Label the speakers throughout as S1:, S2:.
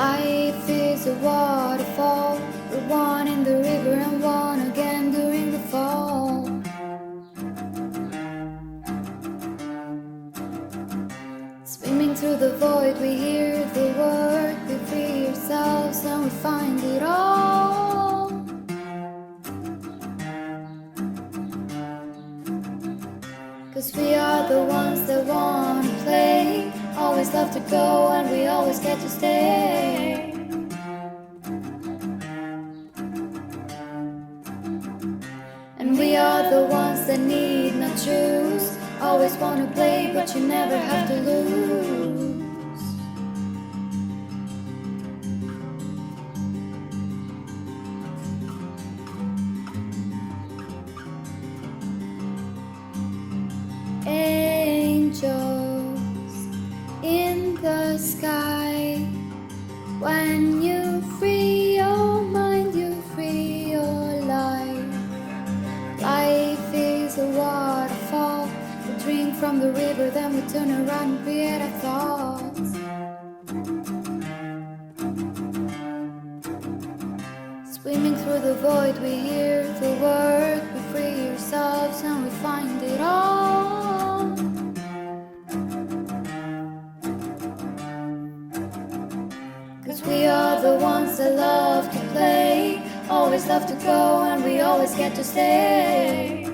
S1: Life is a waterfall, we're one in the river and one again during the fall. Swimming through the void, we hear the word, we free ourselves and we find it all. Cause we are the ones that want to play, always love to go and we always get to stay. And we are the ones that need not choose, always want to play but you never have to lose. Angels in the sky, when you free your mind, you free your life. Life is a waterfall, we drink from the river, then we turn around and create our thoughts. Swimming through the void, we hear the word, we free ourselves and we find it all. Cause we are the ones that love to play, always love to go and we always get to stay.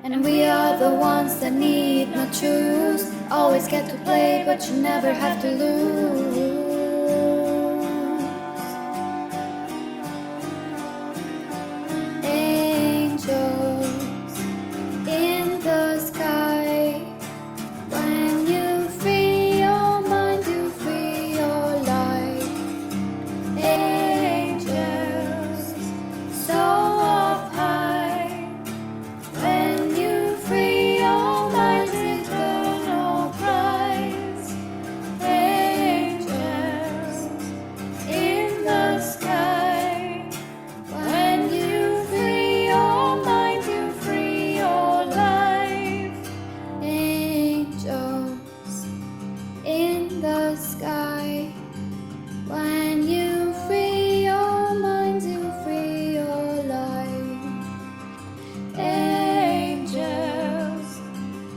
S1: And we are the ones that need not choose, always get to play but you never have to lose. Angels in the sky, when you free your mind, you free your life. Angels so up high, when you free your mind's eternal prize. Angels in the sky, when you free your mind, you free your life. Angels in the sky, when you free your mind, you free your life. Angels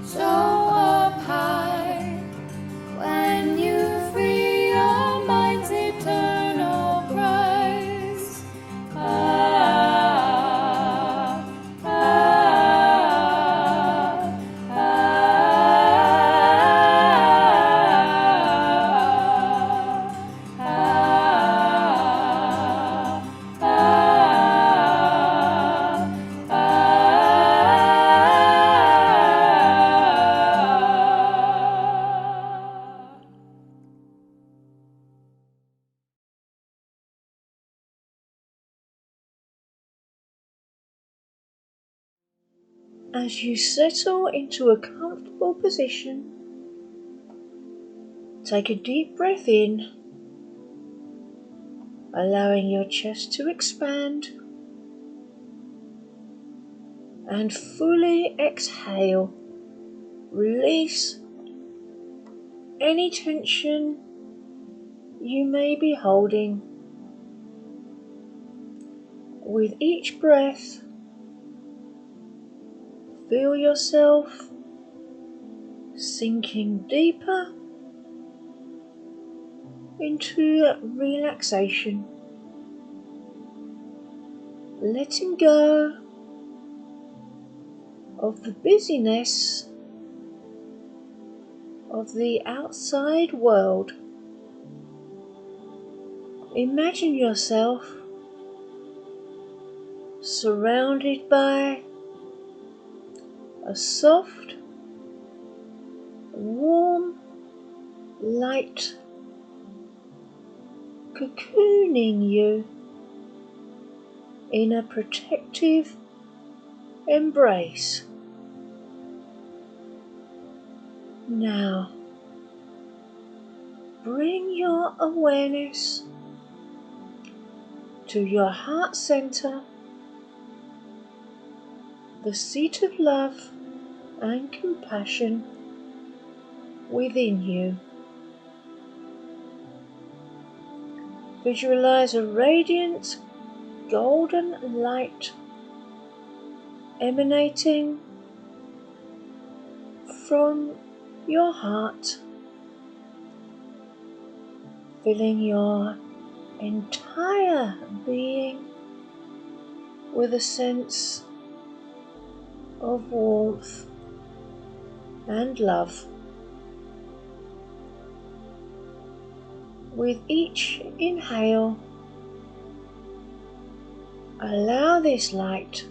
S1: so up high, when you free your mind's eternal prize. Ah, ah, ah, ah, ah, ah,
S2: As you settle into a comfortable position, take a deep breath in, allowing your chest to expand, and fully exhale. Release any tension you may be holding. With each breath, feel yourself sinking deeper into relaxation, letting go of the busyness of the outside world. Imagine yourself surrounded by a soft, warm light cocooning you in a protective embrace. Now, bring your awareness to your heart center, the seat of love and compassion, within you. Visualize a radiant golden light emanating from your heart, filling your entire being with a sense of warmth and love. With each inhale, allow this light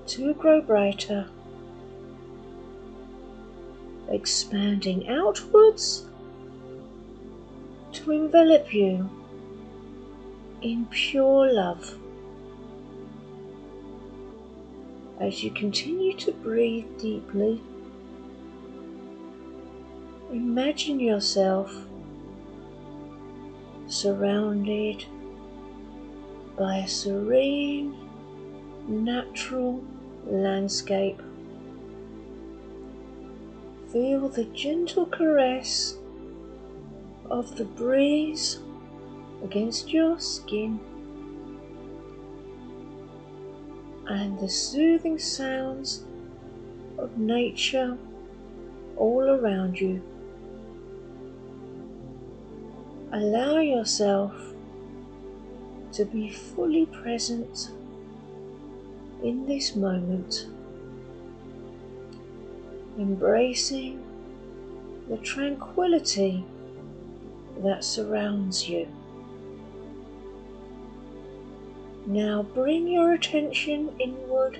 S2: to grow brighter, expanding outwards to envelop you in pure love. As you continue to breathe deeply, imagine yourself surrounded by a serene, natural landscape. Feel the gentle caress of the breeze against your skin and the soothing sounds of nature all around you. Allow yourself to be fully present in this moment, embracing the tranquility that surrounds you. Now bring your attention inward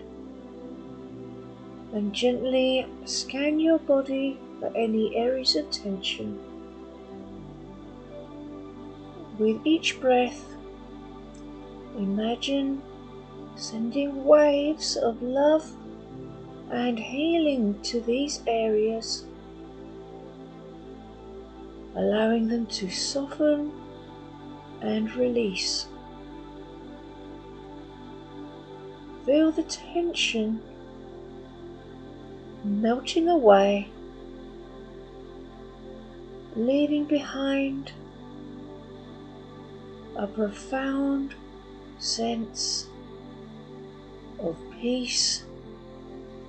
S2: and gently scan your body for any areas of tension. With each breath, imagine sending waves of love and healing to these areas, allowing them to soften and release. Feel the tension melting away, leaving behind a profound sense of peace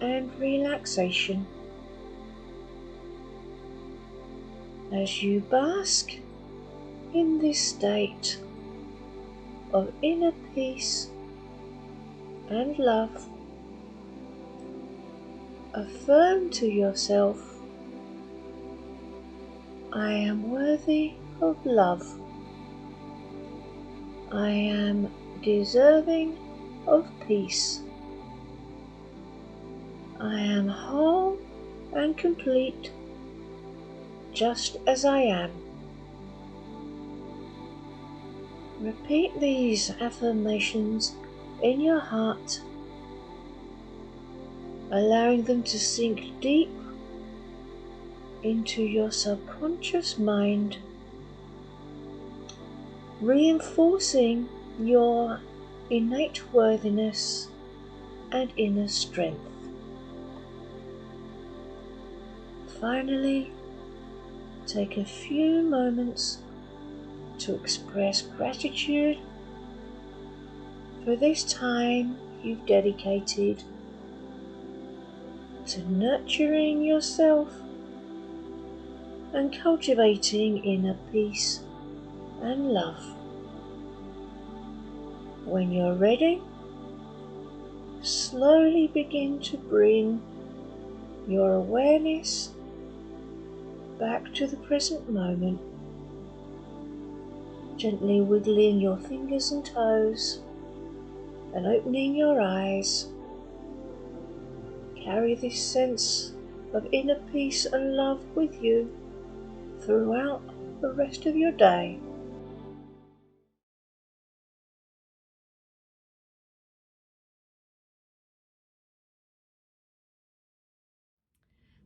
S2: and relaxation. As you bask in this state of inner peace and love, affirm to yourself, I am worthy of love. I am deserving of peace. I am whole and complete, just as I am. Repeat these affirmations in your heart, allowing them to sink deep into your subconscious mind, reinforcing your innate worthiness and inner strength. Finally, take a few moments to express gratitude for this time you've dedicated to nurturing yourself and cultivating inner peace and love. When you're ready, slowly begin to bring your awareness back to the present moment, gently wiggling your fingers and toes and opening your eyes. Carry this sense of inner peace and love with you throughout the rest of your day.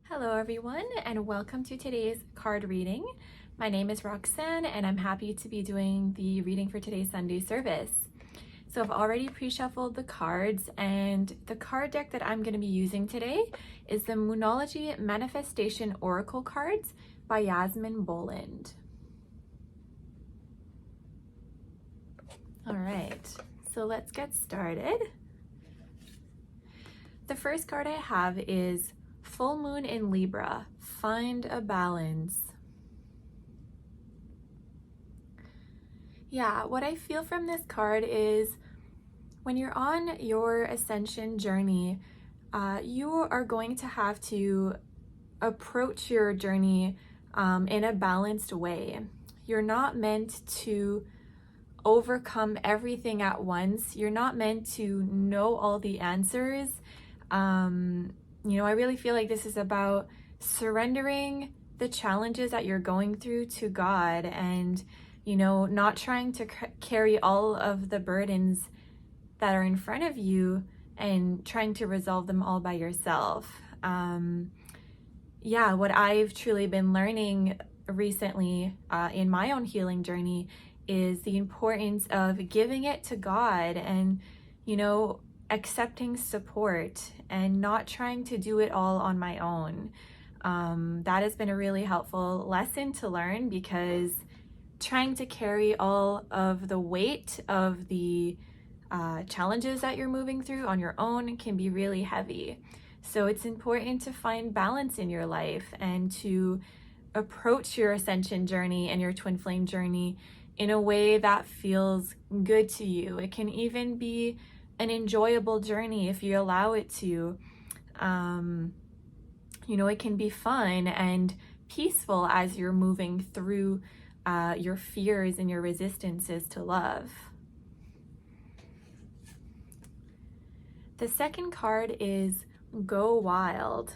S3: Hello everyone, and welcome to today's card reading. My name is Roxanne and I'm happy to be doing the reading for today's Sunday service. So I've already pre-shuffled the cards, and the card deck that I'm going to be using today is the Moonology Manifestation Oracle cards by Yasmin Boland. All right, so let's get started. The first card I have is Full Moon in Libra, Find a Balance. Yeah, what I feel from this card is when you're on your ascension journey, you are going to have to approach your journey in a balanced way. You're not meant to overcome everything at once. You're not meant to know all the answers. I really feel like this is about surrendering the challenges that you're going through to God, and not trying to carry all of the burdens that are in front of you and trying to resolve them all by yourself. What I've truly been learning recently in my own healing journey is the importance of giving it to God and, accepting support and not trying to do it all on my own. That has been a really helpful lesson to learn, because trying to carry all of the weight of the challenges that you're moving through on your own can be really heavy. So it's important to find balance in your life and to approach your ascension journey and your twin flame journey in a way that feels good to you. It can even be an enjoyable journey if you allow it to. It can be fun and peaceful as you're moving through your fears and your resistances to love. The second card is Go Wild.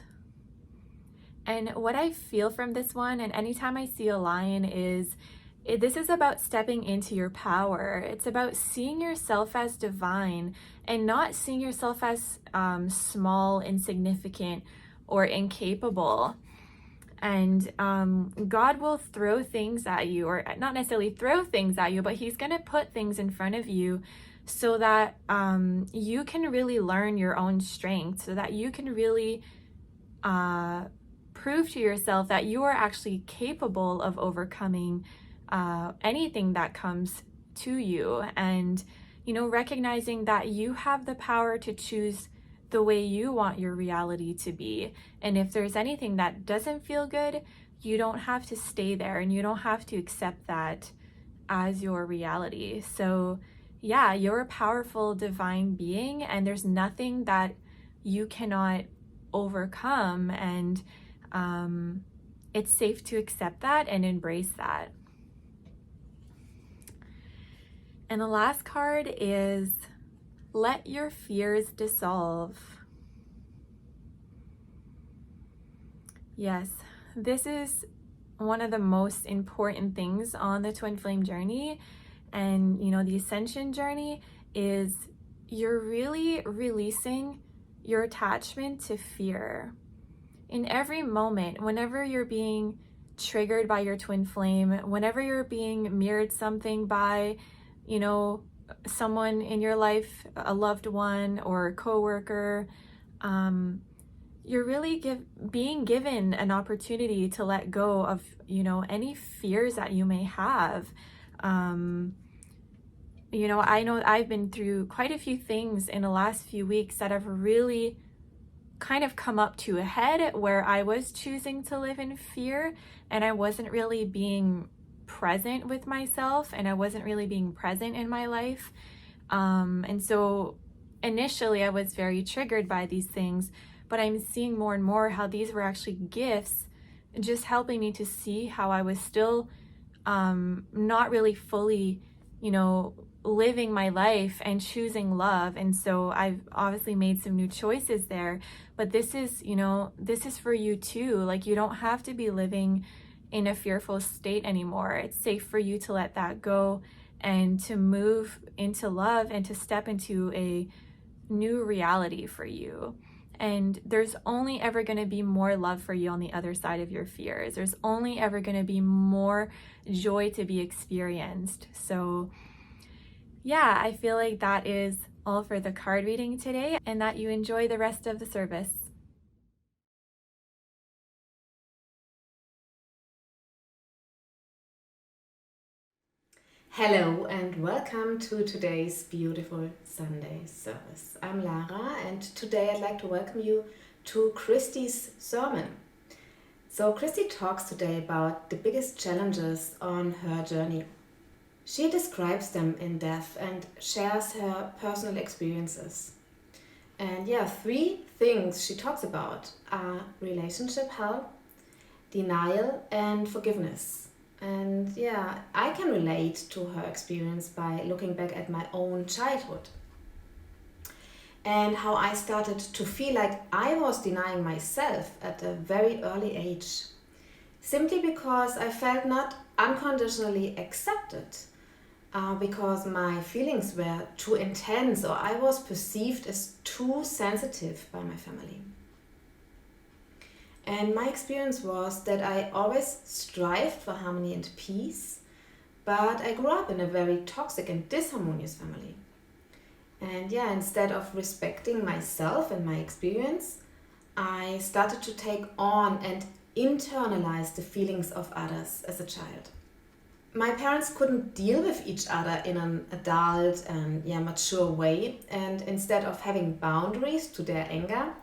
S3: And what I feel from this one, and anytime I see a lion, is this is about stepping into your power. It's about seeing yourself as divine and not seeing yourself as small, insignificant, or incapable. And God will throw things at you, or not necessarily throw things at you, but He's going to put things in front of you so that you can really learn your own strength, so that you can really prove to yourself that you are actually capable of overcoming anything that comes to you, and recognizing that you have the power to choose the way you want your reality to be. And if there's anything that doesn't feel good, you don't have to stay there, and you don't have to accept that as your reality. So yeah, you're a powerful divine being, and there's nothing that you cannot overcome, and it's safe to accept that and embrace that. And the last card is Let Your Fears Dissolve. Yes, this is one of the most important things on the twin flame journey, and the ascension journey is you're really releasing your attachment to fear. In every moment, whenever you're being triggered by your twin flame, whenever you're being mirrored something by someone in your life, a loved one or a coworker, you're really being given an opportunity to let go of any fears that you may have. I know I've been through quite a few things in the last few weeks that have really kind of come up to a head, where I was choosing to live in fear, and I wasn't really being present with myself, and I wasn't really being present in my life. And so initially I was very triggered by these things, but I'm seeing more and more how these were actually gifts, just helping me to see how I was still not really fully, living my life and choosing love. And so I've obviously made some new choices there, but this is for you too. Like, you don't have to be living in a fearful state anymore. It's safe for you to let that go and to move into love and to step into a new reality for you. And there's only ever going to be more love for you on the other side of your fears. There's only ever going to be more joy to be experienced. So yeah, I feel like that is all for the card reading today, and that you enjoy the rest of the service.
S4: Hello and welcome to today's beautiful Sunday service. I'm Lara, and today I'd like to welcome you to Christy's sermon. So Christy talks today about the biggest challenges on her journey. She describes them in depth and shares her personal experiences. And yeah, 3 things she talks about are relationship hell, denial, and forgiveness. And yeah, I can relate to her experience by looking back at my own childhood and how I started to feel like I was denying myself at a very early age, simply because I felt not unconditionally accepted, because my feelings were too intense or I was perceived as too sensitive by my family. And my experience was that I always strived for harmony and peace, but I grew up in a very toxic and disharmonious family. And yeah, instead of respecting myself and my experience, I started to take on and internalize the feelings of others as a child. My parents couldn't deal with each other in an adult and mature way, and instead of having boundaries to their anger,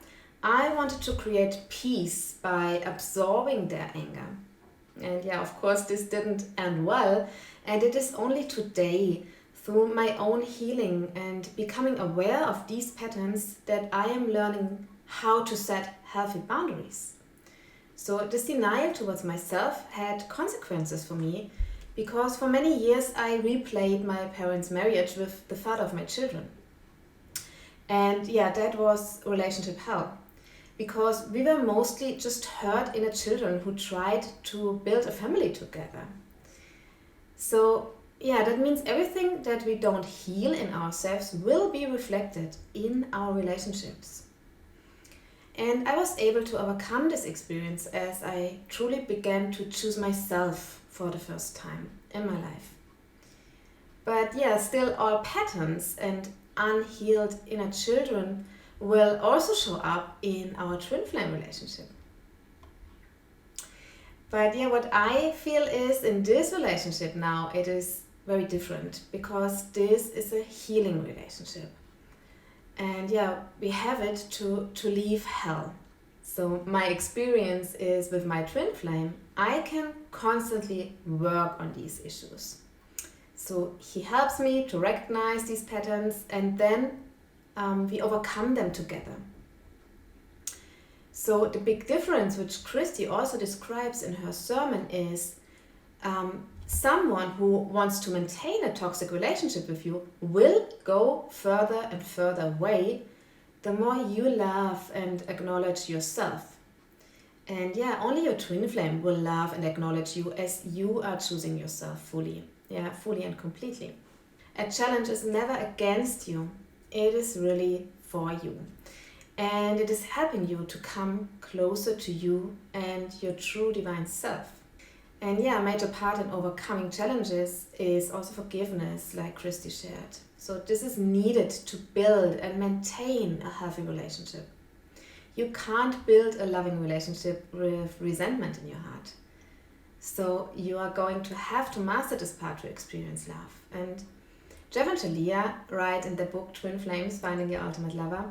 S4: I wanted to create peace by absorbing their anger. And yeah, of course, this didn't end well. And it is only today, through my own healing and becoming aware of these patterns, that I am learning how to set healthy boundaries. So this denial towards myself had consequences for me because for many years I replayed my parents' marriage with the father of my children. And yeah, that was relationship hell, because we were mostly just hurt inner children who tried to build a family together. So, yeah, that means everything that we don't heal in ourselves will be reflected in our relationships. And I was able to overcome this experience as I truly began to choose myself for the first time in my life. But yeah, still all patterns and unhealed inner children will also show up in our twin flame relationship. But yeah, what I feel is in this relationship now, it is very different because this is a healing relationship. And yeah, we have it to leave hell. So my experience is with my twin flame, I can constantly work on these issues. So he helps me to recognize these patterns, and then we overcome them together. So the big difference, which Christy also describes in her sermon, is someone who wants to maintain a toxic relationship with you will go further and further away the more you love and acknowledge yourself. And yeah, only your twin flame will love and acknowledge you as you are choosing yourself fully. Yeah, fully and completely. A challenge is never against you. It is really for you. And it is helping you to come closer to you and your true divine self. And yeah, a major part in overcoming challenges is also forgiveness, like Christy shared. So this is needed to build and maintain a healthy relationship. You can't build a loving relationship with resentment in your heart. So you are going to have to master this part to experience love. And Jeff and Shaleia write in their book Twin Flames, Finding Your Ultimate Lover,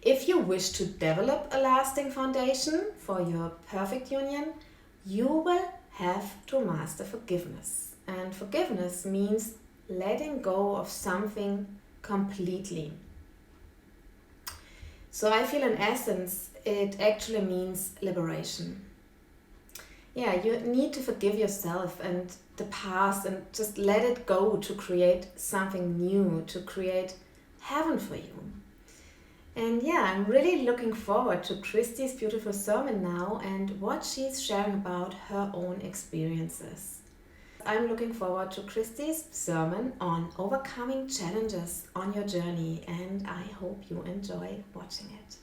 S4: if you wish to develop a lasting foundation for your perfect union, you will have to master forgiveness. And forgiveness means letting go of something completely. So I feel in essence, it actually means liberation. Yeah, you need to forgive yourself and the past and just let it go to create something new, to create heaven for you. And yeah, I'm really looking forward to Christy's beautiful sermon now and what she's sharing about her own experiences. I'm looking forward to Christy's sermon on overcoming challenges on your journey, and I hope you enjoy watching it.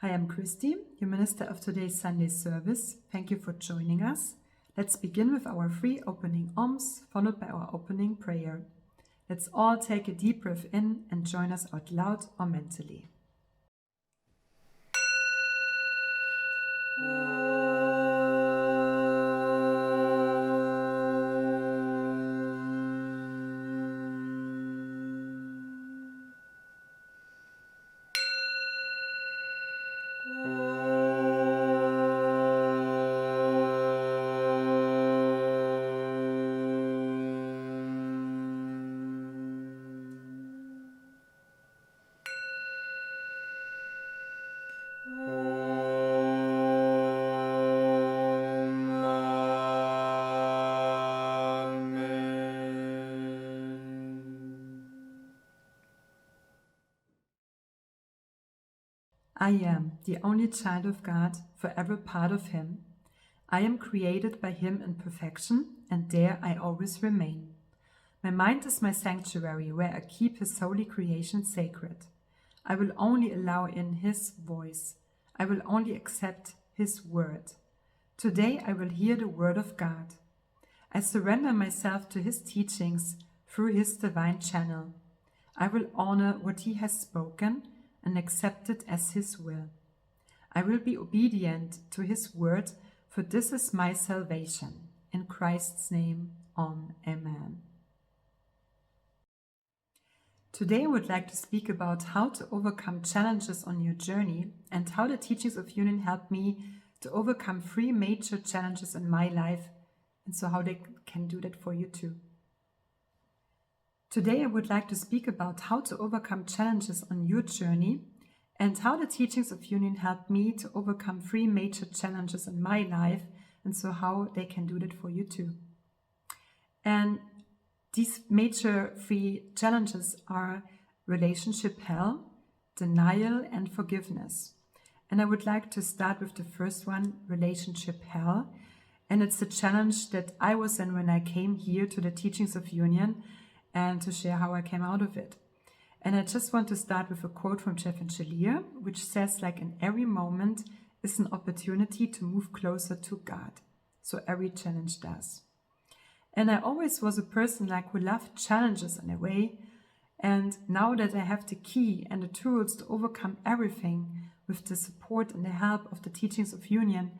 S5: Hi, I'm Christy, your minister of today's Sunday service. Thank you for joining us. Let's begin with our free opening Oms, followed by our opening prayer. Let's all take a deep breath in and join us out loud or mentally. I am the only child of God, forever part of Him. I am created by Him in perfection, and there I always remain. My mind is my sanctuary, where I keep His holy creation sacred. I will only allow in His voice. I will only accept His word. Today I will hear the word of God. I surrender myself to His teachings through His divine channel. I will honor what He has spoken and accept it as His will. I will be obedient to His word, for this is my salvation. In Christ's name, Amen. Today I would like to speak about how to overcome challenges on your journey and how the teachings of Union helped me to overcome 3 major challenges in my life, and so how they can do that for you too. Today I would like to speak about how to overcome challenges on your journey and how the teachings of Union helped me to overcome 3 major challenges in my life, and so how they can do that for you too. And these major 3 challenges are relationship hell, denial, and forgiveness. And I would like to start with the first one, relationship hell. And it's a challenge that I was in when I came here to the teachings of Union, and to share how I came out of it. And I just want to start with a quote from Jeff and Shaleia, which says, like, in every moment is an opportunity to move closer to God. So every challenge does. And I always was a person like who loved challenges in a way. And now that I have the key and the tools to overcome everything with the support and the help of the teachings of Union,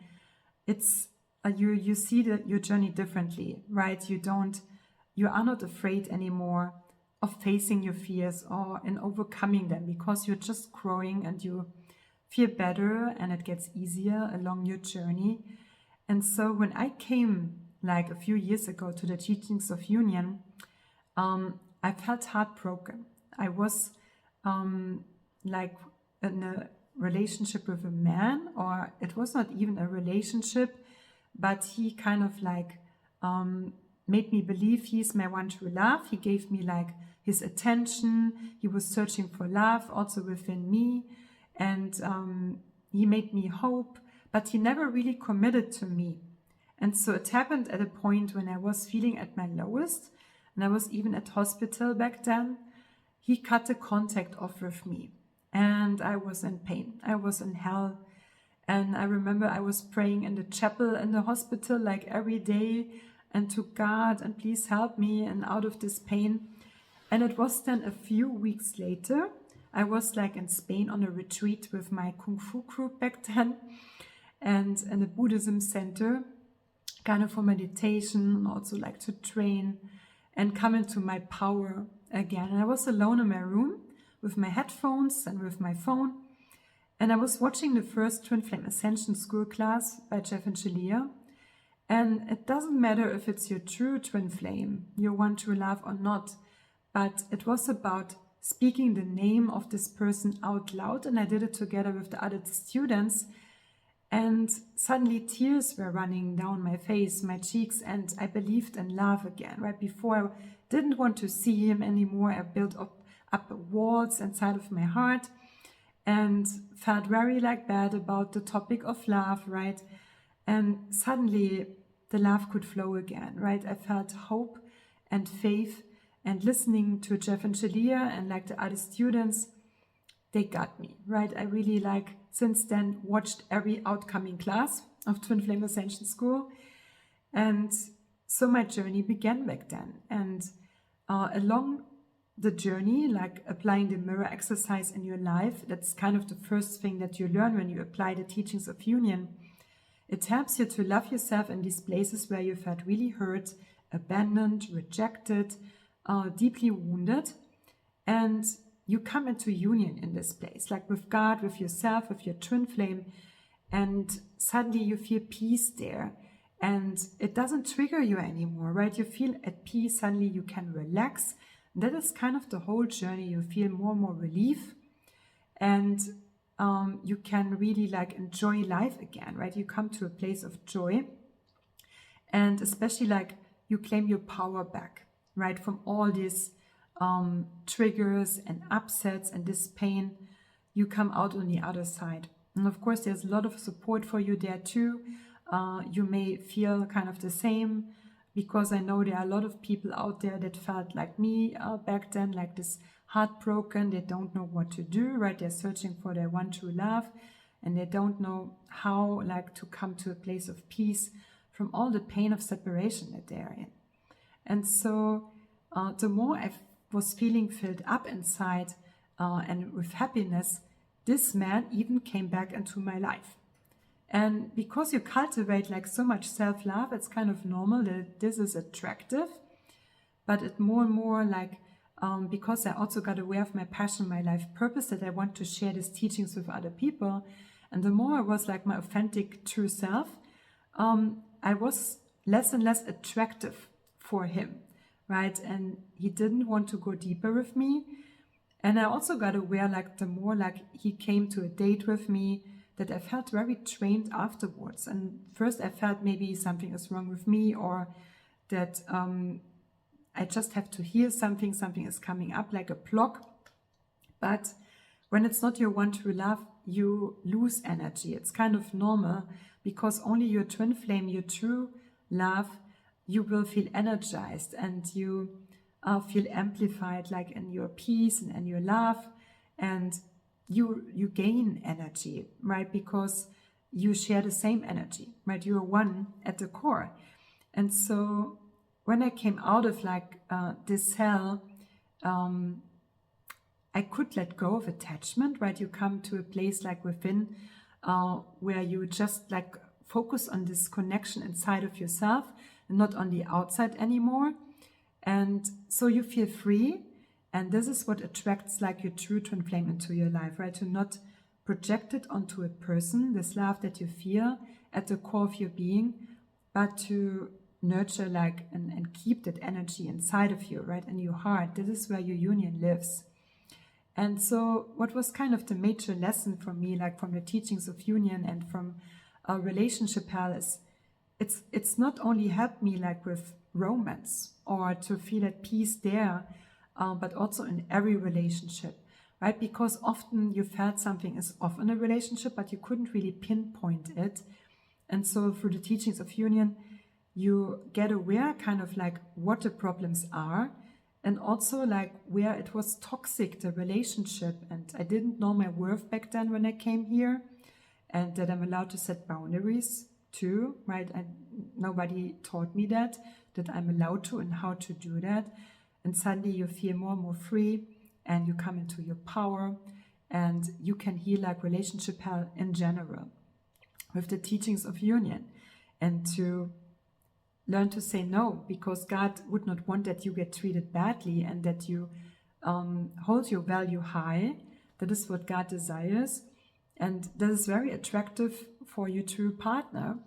S5: it's you see your journey differently, right? You are not afraid anymore of facing your fears or in overcoming them, because you're just growing and you feel better and it gets easier along your journey. And so when I came like a few years ago to the teachings of Union, I felt heartbroken. I was like in a relationship with a man, or it was not even a relationship, but he kind of like made me believe he's my one true love. He gave me like his attention. He was searching for love also within me. And he made me hope, but he never really committed to me. And so it happened at a point when I was feeling at my lowest, and I was even at hospital back then. He cut the contact off with me, and I was in pain. I was in hell. And I remember I was praying in the chapel in the hospital like every day, and to God, and please help me and out of this pain. And it was then a few weeks later, I was like in Spain on a retreat with my Kung Fu group back then, and in a Buddhism center, kind of for meditation, and also like to train and come into my power again. And I was alone in my room with my headphones and with my phone. And I was watching the first Twin Flame Ascension school class by Jeff and Shaleia. And it doesn't matter if it's your true twin flame, your one true love or not, but it was about speaking the name of this person out loud. And I did it together with the other students. And suddenly tears were running down my face, my cheeks, and I believed in love again. Right before, I didn't want to see him anymore. I built up walls inside of my heart and felt very like bad about the topic of love, right? And suddenly the love could flow again, right? I felt hope and faith, and listening to Jeff and Shaleia and like the other students, they got me, right? I really since then watched every outcoming class of Twin Flame Ascension School. And so my journey began back then. And along the journey, applying the mirror exercise in your life, that's kind of the first thing that you learn when you apply the teachings of union. It helps you to love yourself in these places where you felt really hurt, abandoned, rejected, deeply wounded. And you come into union in this place, with God, with yourself, with your twin flame. And suddenly you feel peace there. And it doesn't trigger you anymore, right? You feel at peace, suddenly you can relax. That is kind of the whole journey. You feel more and more relief. And you can really enjoy life again, right? You come to a place of joy. And especially you claim your power back, right? From all these triggers and upsets and this pain, you come out on the other side. And of course, there's a lot of support for you there too. You may feel kind of the same, because I know there are a lot of people out there that felt like me back then, this heartbroken. They don't know what to do, right? They're searching for their one true love, and they don't know how to come to a place of peace from all the pain of separation that they're in. And so the more I was feeling filled up inside and with happiness, this man even came back into my life. And because you cultivate so much self-love, it's kind of normal that this is attractive. But it more and more because I also got aware of my passion, my life purpose, that I want to share these teachings with other people. And the more I was my authentic true self, I was less and less attractive for him, right? And he didn't want to go deeper with me. And I also got aware the more he came to a date with me, that I felt very drained afterwards. And first I felt maybe something is wrong with me, or that I just have to hear something is coming up like a block. But when it's not your one true love, you lose energy. It's kind of normal, because only your twin flame, your true love, you will feel energized, and you feel amplified in your peace and in your love. And you gain energy, right? Because you share the same energy, right? You are one at the core. And so when I came out of this hell, I could let go of attachment, right? You come to a place within where you just focus on this connection inside of yourself and not on the outside anymore. And so you feel free. And this is what attracts your true twin flame into your life, right? To not project it onto a person, this love that you feel at the core of your being, but to nurture and keep that energy inside of you, right? In your heart. This is where your union lives. And so what was kind of the major lesson for me, from the teachings of union and from relationship hell, is it's not only helped me with romance or to feel at peace there, but also in every relationship, right? Because often you felt something is off in a relationship, but you couldn't really pinpoint it. And so through the teachings of union, you get aware kind of what the problems are, and also where it was toxic, the relationship. And I didn't know my worth back then when I came here, and that I'm allowed to set boundaries too, right? And nobody taught me that I'm allowed to and how to do that. And suddenly you feel more and more free, and you come into your power, and you can heal relationship hell in general with the teachings of union, and to learn to say no, because God would not want that you get treated badly, and that you hold your value high. That is what God desires, and that is very attractive for your true partner.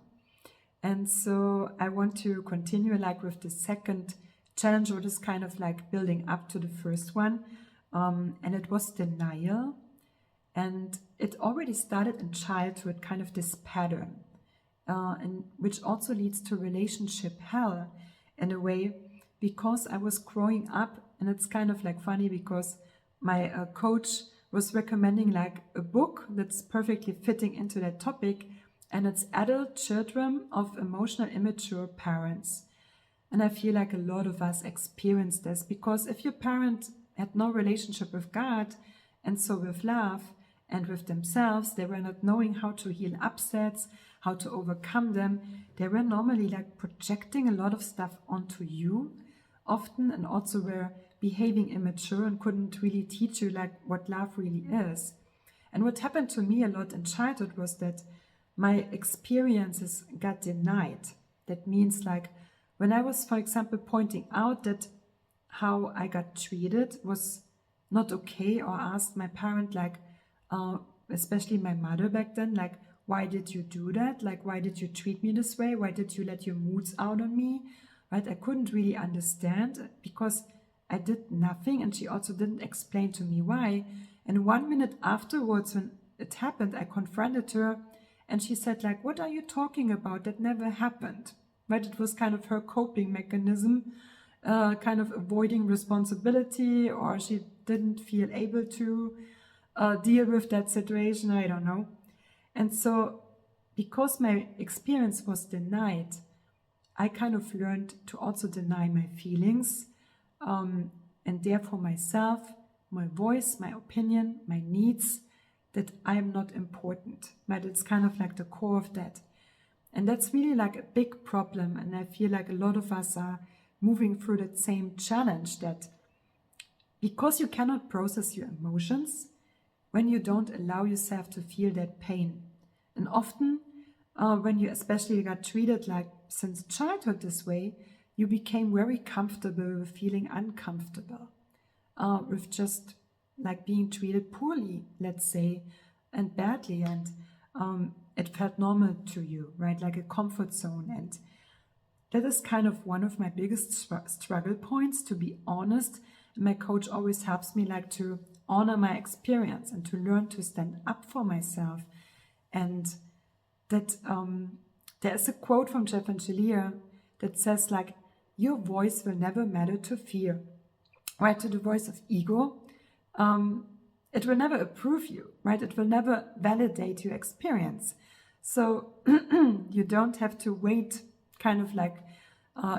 S5: And so I want to continue with the second challenge, what is kind of building up to the first one, and it was denial. And it already started in childhood, kind of this pattern, and which also leads to relationship hell in a way, because I was growing up. And it's kind of funny, because my coach was recommending a book that's perfectly fitting into that topic, and it's Adult Children of Emotional Immature Parents. And I feel a lot of us experience this, because if your parent had no relationship with God, And so with love and with themselves, they were not knowing how to heal upsets, how to overcome them. They were normally like projecting a lot of stuff onto you often, and also were behaving immature and couldn't really teach you like what love really is. And what happened to me a lot in childhood was that my experiences got denied. That means like when I was, for example, pointing out that how I got treated was not okay, or asked my parent, like, especially my mother back then, like, why did you do that? Like, why did you treat me this way? Why did you let your moods out on me? Right? I couldn't really understand because I did nothing, and she also didn't explain to me why. And 1 minute afterwards, when it happened, I confronted her, and she said, like, what are you talking about? That never happened. Right? It was kind of her coping mechanism, kind of avoiding responsibility, or she didn't feel able to deal with that situation, I don't know. And so because my experience was denied, I kind of learned to also deny my feelings, and therefore myself, my voice, my opinion, my needs, that I am not important. But it's kind of like the core of that. And that's really like a big problem. And I feel like a lot of us are moving through that same challenge, that because you cannot process your emotions when you don't allow yourself to feel that pain. And often when you especially got treated like since childhood this way, you became very comfortable with feeling uncomfortable, with just like being treated poorly, let's say, and badly. And it felt normal to you, right? Like a comfort zone. And that is kind of one of my biggest struggle points, to be honest. My coach always helps me like to honor my experience and to learn to stand up for myself. And that there's a quote from Jeff and Shaleia that says like, your voice will never matter to fear, right? To the voice of ego. It will never approve you, right? It will never validate your experience. So you don't have to wait, kind of like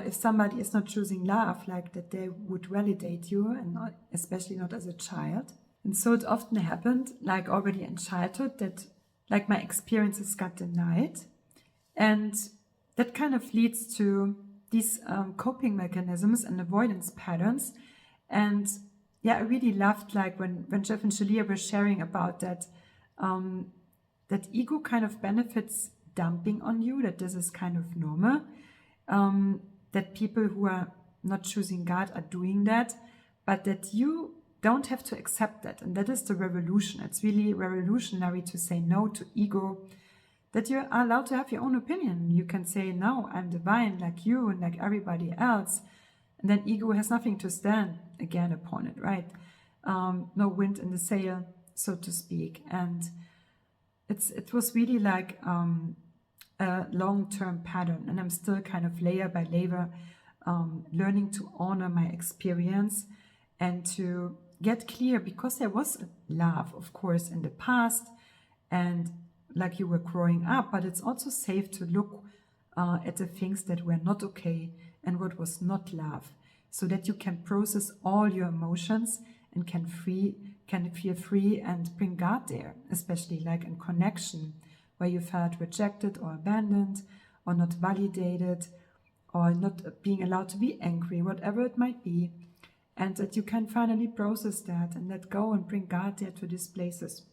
S5: if somebody is not choosing love, like that they would validate you, and not, especially not as a child. And so it often happened, like already in childhood, that like my experiences got denied. And that kind of leads to these coping mechanisms and avoidance patterns. And yeah, I really loved like when Jeff and Shaleia were sharing about that, that ego kind of benefits dumping on you, that this is kind of normal, that people who are not choosing God are doing that, but that you don't have to accept that. And that is the revolution. It's really revolutionary to say no to ego, that you are allowed to have your own opinion. You can say, no, I'm divine like you and like everybody else. And then ego has nothing to stand again upon it, right? No wind in the sail, so to speak. And it was really like a long-term pattern. And I'm still kind of layer by layer learning to honor my experience and to get clear, because there was love, of course, in the past, and like you were growing up, but it's also safe to look at the things that were not okay and what was not love, so that you can process all your emotions and can feel free and bring God there, especially like in connection where you felt rejected or abandoned or not validated or not being allowed to be angry, whatever it might be, and that you can finally process that and let go and bring God there to these places.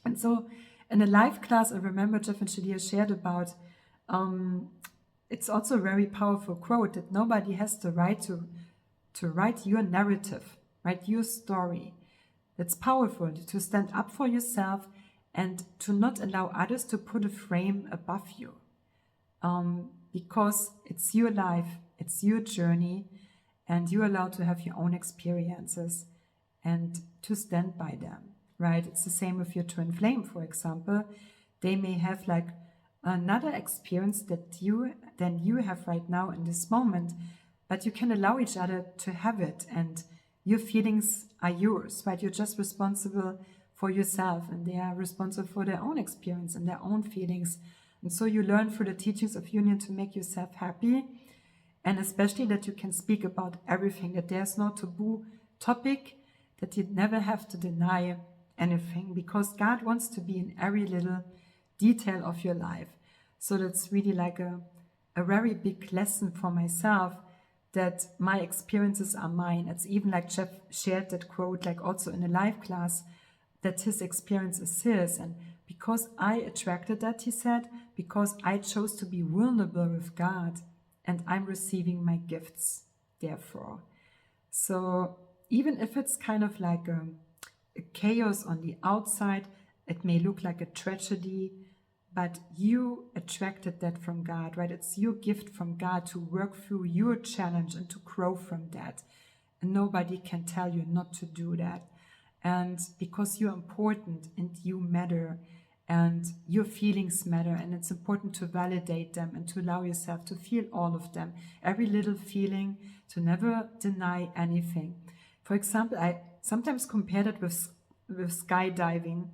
S5: And so in a live class, I remember Jeff and Shaleia shared about, it's also a very powerful quote, that nobody has the right to write your narrative, write your story. It's powerful to stand up for yourself and to not allow others to put a frame above you. Because it's your life, it's your journey, and you're allowed to have your own experiences and to stand by them, right? It's the same with your twin flame, for example. They may have like another experience than you have right now in this moment, but you can allow each other to have it, and your feelings are yours, right? You're just responsible for yourself, and they are responsible for their own experience and their own feelings. And so you learn through the teachings of union to make yourself happy, and especially that you can speak about everything, that there's no taboo topic, that you never have to deny anything, because God wants to be in every little detail of your life. So that's really like a very big lesson for myself, that my experiences are mine. It's even like Jeff shared that quote, like also in a live class, that his experience is his. And because I attracted that, he said, because I chose to be vulnerable with God, and I'm receiving my gifts, therefore. So even if it's kind of like a chaos on the outside, it may look like a tragedy, but you attracted that from God, right? It's your gift from God to work through your challenge and to grow from that. And nobody can tell you not to do that. And because you're important and you matter and your feelings matter, and it's important to validate them and to allow yourself to feel all of them, every little feeling, to never deny anything. For example, I sometimes compare that with skydiving.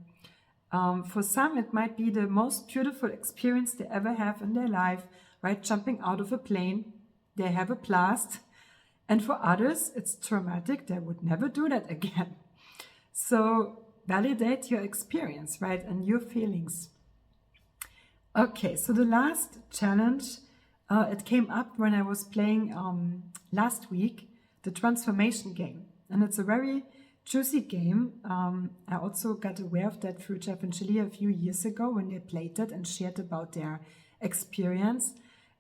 S5: For some, it might be the most beautiful experience they ever have in their life, right? Jumping out of a plane, they have a blast. And for others, it's traumatic. They would never do that again. So validate your experience, right? And your feelings. Okay, so the last challenge, it came up when I was playing last week, the transformation game. And it's a very juicy game. I also got aware of that through Jeff and Shaleia a few years ago when they played it and shared about their experience.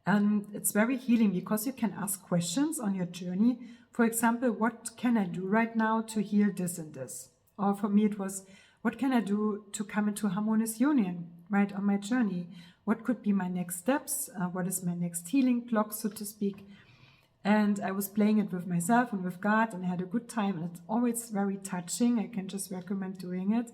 S5: And it's very healing because you can ask questions on your journey. For example, what can I do right now to heal this and this? Or for me, it was, what can I do to come into harmonious union, right, on my journey? What could be my next steps? What is my next healing block, so to speak? And I was playing it with myself and with God, and I had a good time. And it's always very touching. I can just recommend doing it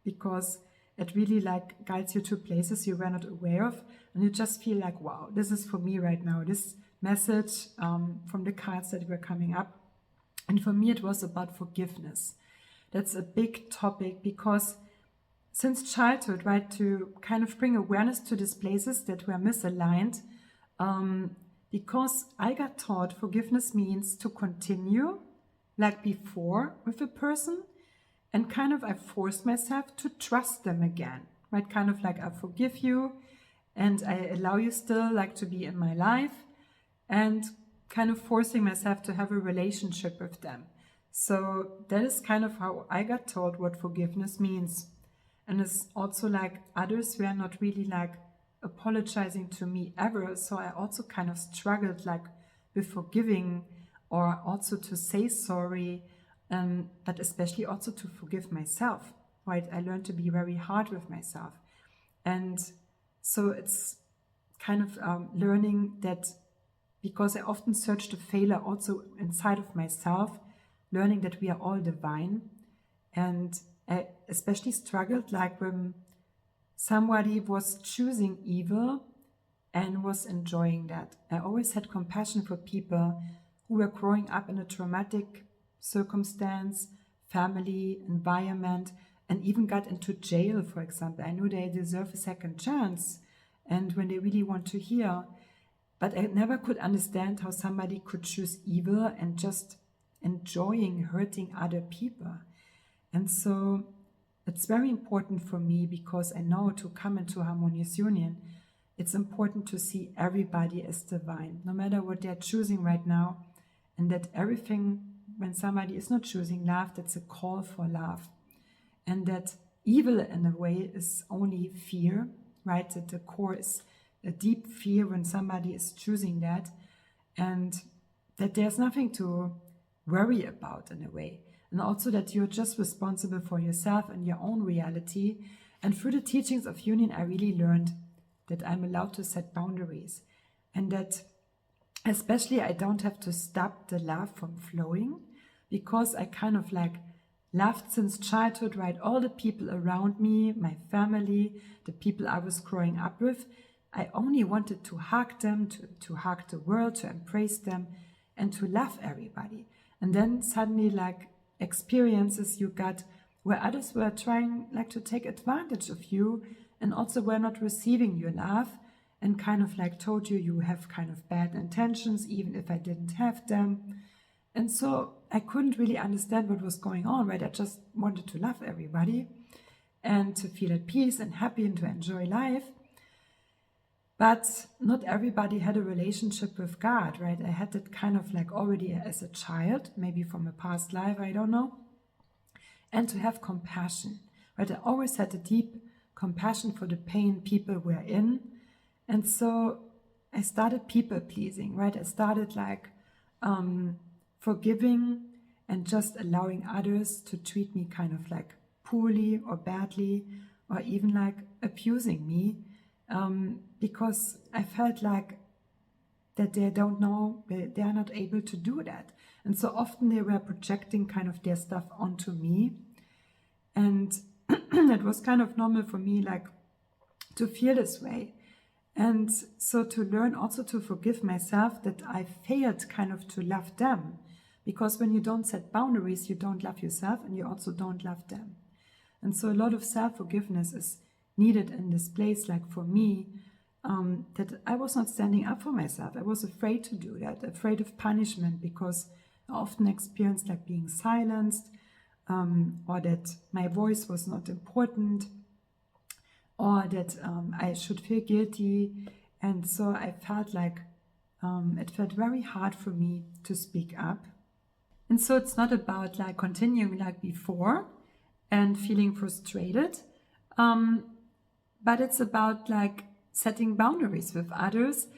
S5: because it really like guides you to places you were not aware of. And you just feel like, wow, this is for me right now. This message from the cards that were coming up. And for me, it was about forgiveness. That's a big topic because since childhood, right, to kind of bring awareness to these places that were misaligned, because I got taught forgiveness means to continue like before with a person, and kind of I forced myself to trust them again, right? Kind of like I forgive you and I allow you still like to be in my life, and kind of forcing myself to have a relationship with them. So that is kind of how I got taught what forgiveness means. And it's also like others were not really like apologizing to me ever. So I also kind of struggled like with forgiving, or also to say sorry, but especially also to forgive myself, right? I learned to be very hard with myself. And so it's kind of learning that, because I often search the failure also inside of myself, learning that we are all divine. And I especially struggled like when somebody was choosing evil and was enjoying that. I always had compassion for people who were growing up in a traumatic circumstance, family, environment, and even got into jail, for example. I knew they deserve a second chance and when they really want to heal. But I never could understand how somebody could choose evil and just enjoying hurting other people. And so it's very important for me, because I know to come into harmonious union, it's important to see everybody as divine, no matter what they're choosing right now. And that everything, when somebody is not choosing love, that's a call for love. And that evil in a way is only fear, right? That the core is a deep fear when somebody is choosing that. And that there's nothing to worry about in a way. And also that you're just responsible for yourself and your own reality. And through the teachings of union, I really learned that I'm allowed to set boundaries. And that especially I don't have to stop the love from flowing, because I kind of like loved since childhood, right? All the people around me, my family, the people I was growing up with, I only wanted to hug them, to hug the world, to embrace them, and to love everybody. And then suddenly like experiences you got where others were trying like to take advantage of you, and also were not receiving your love, and kind of like told you you have kind of bad intentions, even if I didn't have them. And so I couldn't really understand what was going on, right? I just wanted to love everybody and to feel at peace and happy and to enjoy life. But not everybody had a relationship with God, right? I had that kind of like already as a child, maybe from a past life, I don't know. And to have compassion, right? I always had a deep compassion for the pain people were in. And so I started people pleasing, right? I started like forgiving and just allowing others to treat me kind of like poorly or badly or even like abusing me, because I felt like that they don't know, they are not able to do that. And so often they were projecting kind of their stuff onto me. And it was kind of normal for me like to feel this way. And so to learn also to forgive myself that I failed kind of to love them. Because when you don't set boundaries, you don't love yourself and you also don't love them. And so a lot of self-forgiveness is needed in this place, like for me, that I was not standing up for myself. I was afraid to do that, afraid of punishment, because I often experienced like being silenced, or that my voice was not important, or that I should feel guilty. And so I felt like it felt very hard for me to speak up. And so it's not about like continuing like before and feeling frustrated, but it's about like setting boundaries with others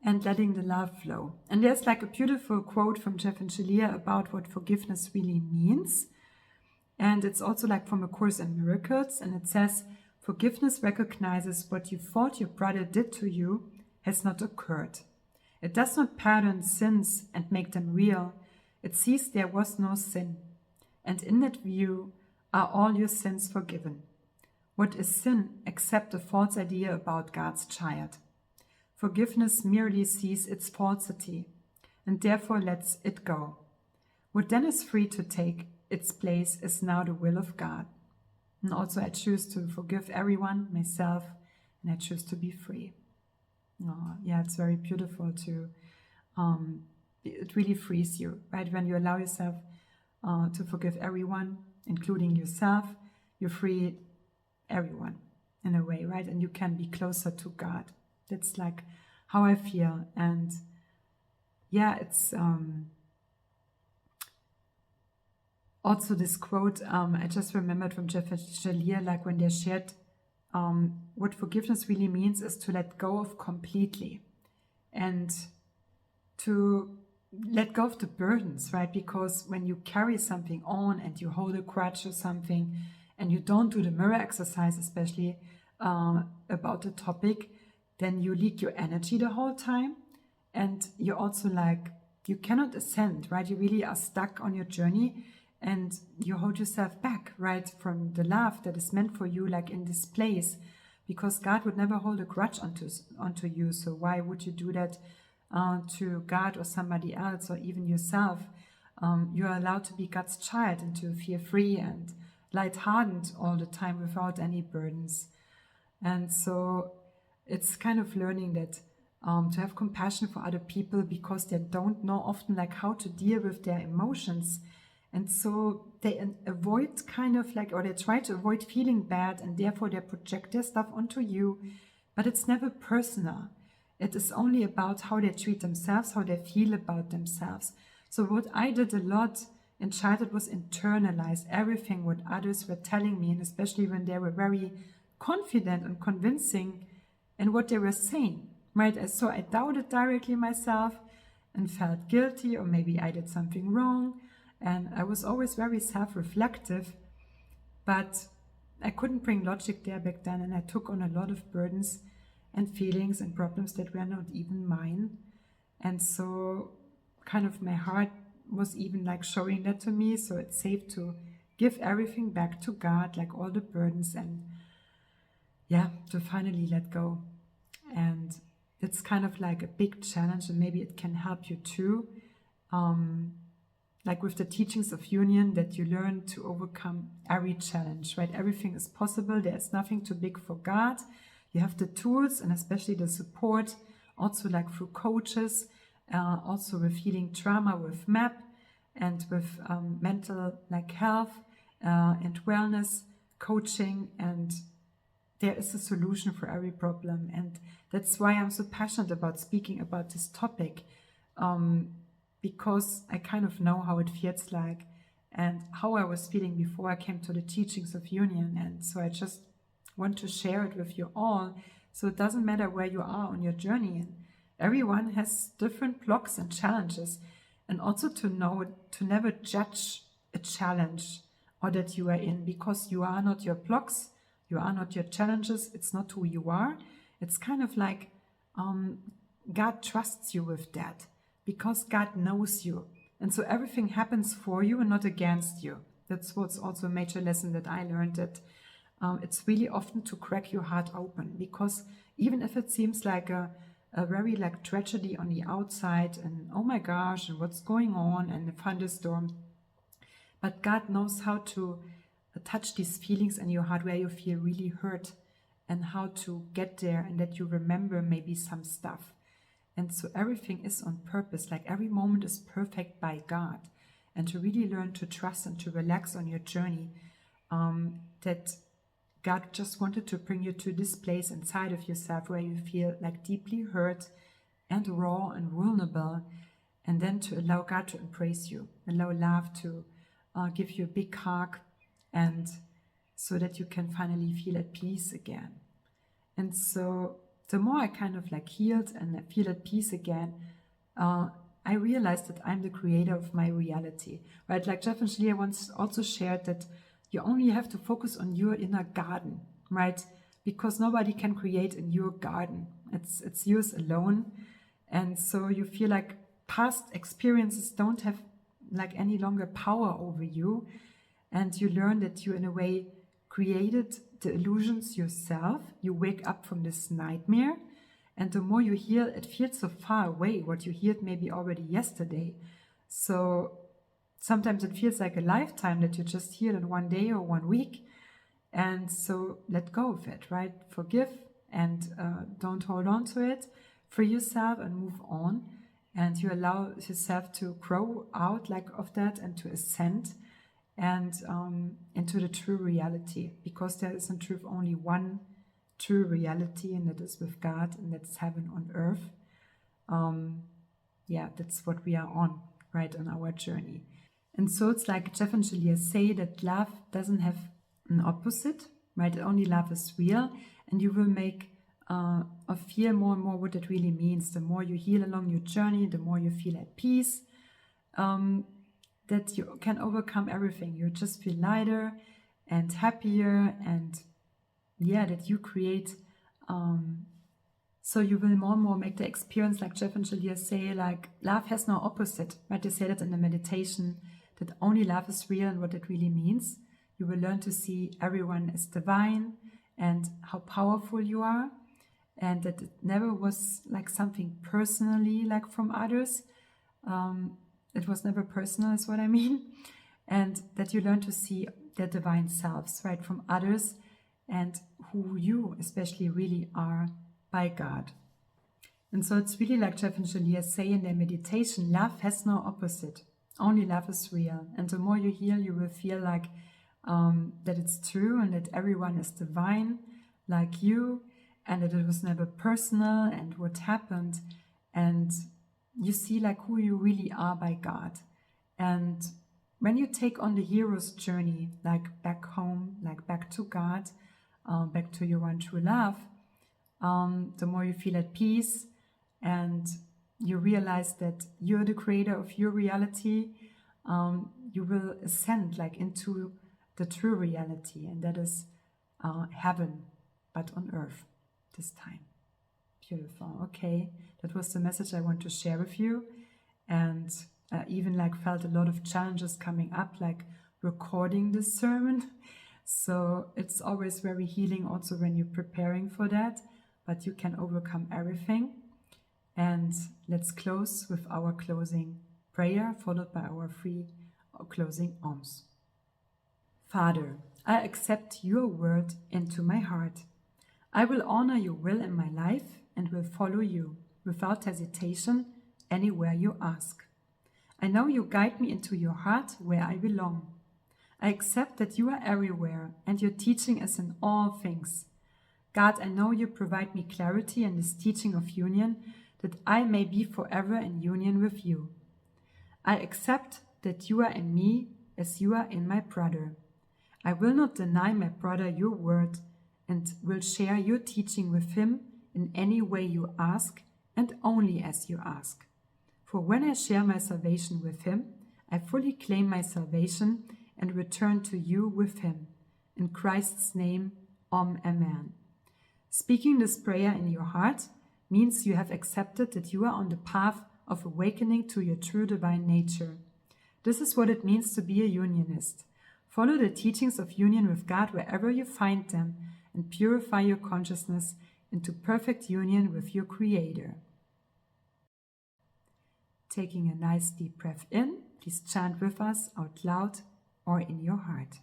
S5: and letting the love flow. And there's like a beautiful quote from Jeff and Shaleia about what forgiveness really means. And it's also like from A Course in Miracles, and it says, forgiveness recognizes what you thought your brother did to you has not occurred. It does not pardon sins and make them real. It sees there was no sin. And in that view are all your sins forgiven. What is sin except a false idea about God's child? Forgiveness merely sees its falsity and therefore lets it go. What then is free to take its place is now the will of God. And also I choose to forgive everyone, myself, and I choose to be free. Oh, yeah, it's very beautiful to, it really frees you, right? When you allow yourself to forgive everyone, including yourself, you free everyone in a way, right? And you can be closer to God. That's like how I feel. And yeah, it's also this quote I just remembered from Jeff and Shaleia, like when they shared what forgiveness really means is to let go of completely and to let go of the burdens, right? Because when you carry something on and you hold a grudge or something and you don't do the mirror exercise, especially about the topic, then you leak your energy the whole time. And you're also like, you cannot ascend, right? You really are stuck on your journey and you hold yourself back, right? From the love that is meant for you, like in this place, because God would never hold a grudge onto you. So why would you do that to God or somebody else or even yourself? You are allowed to be God's child and to feel free and lighthearted all the time without any burdens. And so it's kind of learning that to have compassion for other people because they don't know often like how to deal with their emotions. And so they avoid kind of like, or they try to avoid feeling bad and therefore they project their stuff onto you. But it's never personal. It is only about how they treat themselves, how they feel about themselves. So what I did a lot in childhood was internalize everything what others were telling me, and especially when they were very confident and convincing in what they were saying, right? So I doubted directly myself and felt guilty, or maybe I did something wrong. And I was always very self-reflective, but I couldn't bring logic there back then, and I took on a lot of burdens and feelings and problems that were not even mine. And so kind of my heart was even like showing that to me, so it's safe to give everything back to God, like all the burdens, and yeah, to finally let go. And it's kind of like a big challenge, and maybe it can help you too. Like with the teachings of union, that you learn to overcome every challenge, right? Everything is possible. There's nothing too big for God. You have the tools and especially the support, also like through coaches, also with healing trauma with MAP, and with mental health and wellness coaching, and there is a solution for every problem. And that's why I'm so passionate about speaking about this topic, because I kind of know how it feels like and how I was feeling before I came to the teachings of Union. And so I just want to share it with you all. So it doesn't matter where you are on your journey. And everyone has different blocks and challenges. And also to know to never judge a challenge or that you are in, because you are not your blocks, you are not your challenges, it's not who you are. It's kind of like God trusts you with that, because God knows you. And so everything happens for you and not against you. That's what's also a major lesson that I learned, that it's really often to crack your heart open, because even if it seems like a very tragedy on the outside and oh my gosh, and what's going on, and a thunderstorm, but God knows how to touch these feelings in your heart where you feel really hurt, and how to get there, and that you remember maybe some stuff. And so everything is on purpose, every moment is perfect by God. And to really learn to trust and to relax on your journey, that God just wanted to bring you to this place inside of yourself where you feel deeply hurt and raw and vulnerable, and then to allow God to embrace you, allow love to give you a big hug, and so that you can finally feel at peace again. And so the more I kind of healed and I feel at peace again, I realized that I'm the creator of my reality, right? Jeff and Shaleia once also shared that you only have to focus on your inner garden, right? Because nobody can create in your garden. It's yours alone. And so you feel past experiences don't have any longer power over you. And you learn that you in a way created the illusions yourself. You wake up from this nightmare, and the more you heal, it feels so far away, what you healed maybe already yesterday. So sometimes it feels like a lifetime that you just healed in one day or 1 week. And so let go of it, right? Forgive and don't hold on to it. Free yourself and move on. And you allow yourself to grow out of that and to ascend and into the true reality, because there is in truth only one true reality, and that is with God, and that's heaven on earth. That's what we are on, right, on our journey. And so it's Jeff and Shaleia say, that love doesn't have an opposite, right? Only love is real, and you will make or feel more and more what it really means. The more you heal along your journey, the more you feel at peace, that you can overcome everything. You just feel lighter and happier, and that you create. So you will more and more make the experience, Jeff and Shaleia say, love has no opposite, right? They say that in the meditation, that only love is real and what it really means. You will learn to see everyone as divine and how powerful you are, and that it never was something personally from others. It was never personal is what I mean. And that you learn to see their divine selves, right, from others, and who you especially really are by God. And so it's really Jeff and Shaleia say in their meditation, love has no opposite. Only love is real. And the more you heal, you will feel that it's true, and that everyone is divine like you, and that it was never personal and what happened. And you see who you really are by God. And when you take on the hero's journey, back home, back to God, back to your one true love, the more you feel at peace, and you realize that you're the creator of your reality, you will ascend into the true reality, and that is heaven, but on earth this time. Beautiful. Okay, that was the message I want to share with you. And even felt a lot of challenges coming up, recording this sermon. So it's always very healing also when you're preparing for that, but you can overcome everything. And let's close with our closing prayer, followed by our 3 closing alms. Father, I accept your word into my heart. I will honor your will in my life and will follow you without hesitation anywhere you ask. I know you guide me into your heart where I belong. I accept that you are everywhere and your teaching is in all things. God, I know you provide me clarity in this teaching of union, that I may be forever in union with you. I accept that you are in me as you are in my brother. I will not deny my brother your word and will share your teaching with him in any way you ask and only as you ask. For when I share my salvation with him, I fully claim my salvation and return to you with him. In Christ's name, Amen. Speaking this prayer in your heart means you have accepted that you are on the path of awakening to your true divine nature. This is what it means to be a unionist. Follow the teachings of union with God wherever you find them and purify your consciousness into perfect union with your Creator. Taking a nice deep breath in, please chant with us out loud or in your heart.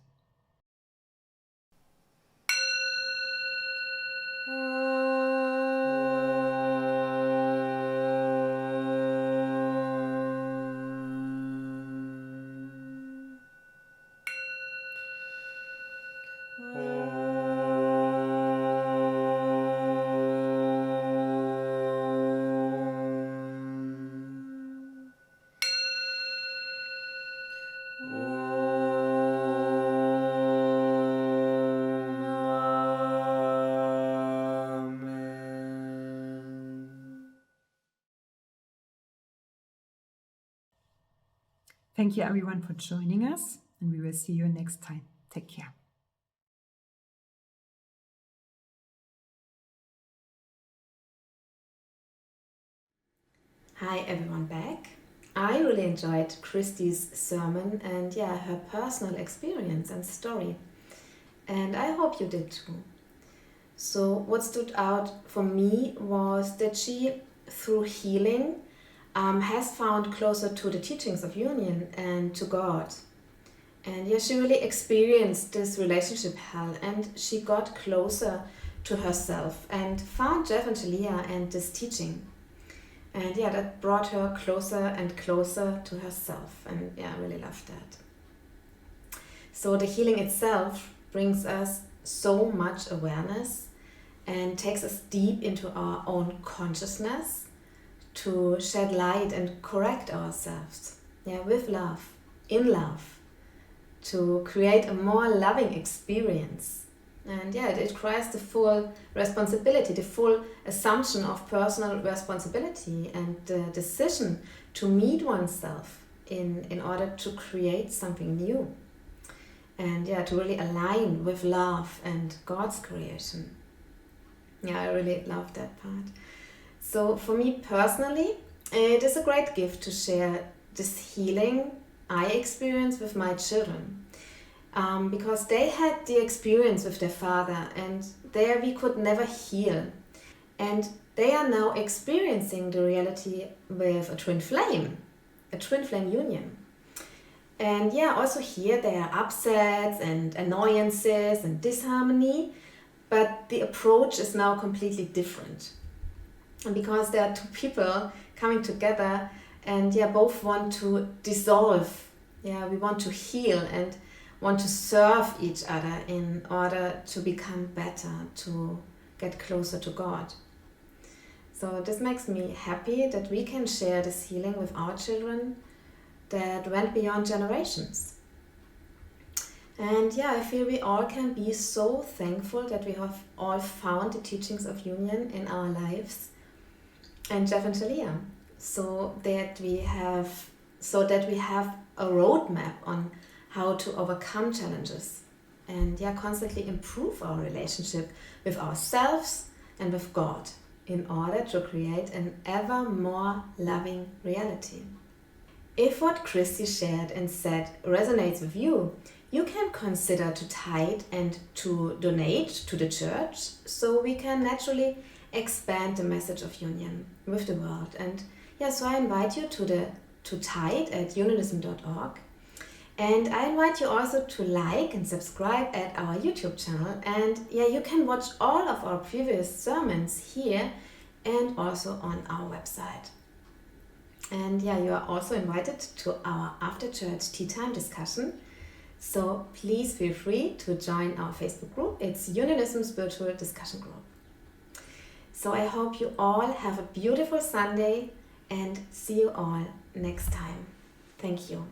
S5: Thank you everyone for joining us, and we will see you next time. Take care.
S4: Hi everyone back. I really enjoyed Christy's sermon and her personal experience and story. And I hope you did too. So what stood out for me was that she, through healing, has found closer to the teachings of union and to God. And she really experienced this relationship hell, and she got closer to herself and found Jeff and Shaleia and this teaching. And that brought her closer and closer to herself. And I really loved that. So the healing itself brings us so much awareness and takes us deep into our own consciousness to shed light and correct ourselves, with love, in love, to create a more loving experience. And it requires the full responsibility, the full assumption of personal responsibility and the decision to meet oneself in order to create something new. And to really align with love and God's creation. I really love that part. So for me personally, it is a great gift to share this healing I experience with my children. Because they had the experience with their father, and there we could never heal. And they are now experiencing the reality with a twin flame union. And also here there are upsets and annoyances and disharmony, but the approach is now completely different. And because there are two people coming together and both want to dissolve, we want to heal and want to serve each other in order to become better, to get closer to God. So this makes me happy that we can share this healing with our children that went beyond generations. And I feel we all can be so thankful that we have all found the teachings of union in our lives and Jeff and Shaleia, so that we have a roadmap on how to overcome challenges and constantly improve our relationship with ourselves and with God in order to create an ever more loving reality. If what Christy shared and said resonates with you, you can consider to tithe and to donate to the church so we can naturally expand the message of union with the world. And so I invite you to tithe at unionism.org. And I invite you also to like and subscribe at our YouTube channel. And you can watch all of our previous sermons here and also on our website. And yeah, you are also invited to our after church tea time discussion. So please feel free to join our Facebook group. It's Unionism Spiritual Discussion Group. So I hope you all have a beautiful Sunday and see you all next time. Thank you.